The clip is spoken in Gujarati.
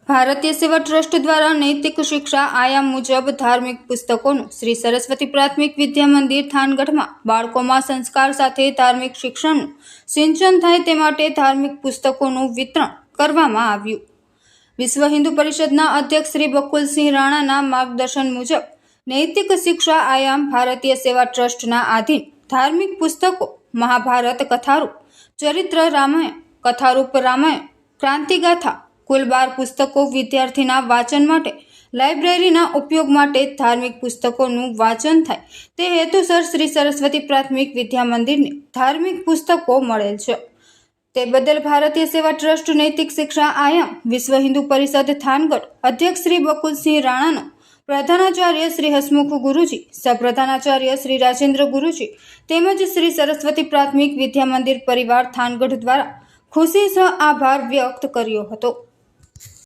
ભારતીય સેવા ટ્રસ્ટ દ્વારા નૈતિક શિક્ષા આયામ મુજબ ધાર્મિક પુસ્તકોનું શ્રી સરસ્વતી પ્રાથમિક વિદ્યા મંદિર થાનગઢમાં બાળકોમાં સંસ્કાર સાથે ધાર્મિક શિક્ષણનું સિંચન થાય તે માટે ધાર્મિક પુસ્તકોનું વિતરણ કરવામાં આવ્યું। વિશ્વ હિન્દુ પરિષદના અધ્યક્ષ શ્રી બકુલસિંહ રાણાના માર્ગદર્શન મુજબ નૈતિક શિક્ષા આયામ ભારતીય સેવા ટ્રસ્ટના આધીન ધાર્મિક પુસ્તકો મહાભારત કથારૂપ, ચરિત્ર રામાયણ, કથારૂપ રામાયણ, ક્રાંતિગાથા કુલ 12 પુસ્તકો વિદ્યાર્થીના વાંચન માટે લાઇબ્રેરીના ઉપયોગ માટે ધાર્મિક પુસ્તકોનું વાંચન થાય તે હેતુસર શ્રી સરસ્વતી પ્રાથમિક વિદ્યા મંદિરને ધાર્મિક પુસ્તકો મળેલ છે। તે બદલ ભારતીય સેવા ટ્રસ્ટ નૈતિક શિક્ષા આયામ વિશ્વ હિન્દુ પરિષદ થાનગઢ અધ્યક્ષ શ્રી બકુલસિંહ રાણાનો, પ્રધાનાચાર્ય શ્રી હસમુખ ગુરુજી, સહપ્રધાનાચાર્ય શ્રી રાજેન્દ્ર ગુરુજી તેમજ શ્રી સરસ્વતી પ્રાથમિક વિદ્યા મંદિર પરિવાર થાનગઢ દ્વારા ખુશી સહ આભાર વ્યક્ત કર્યો હતો।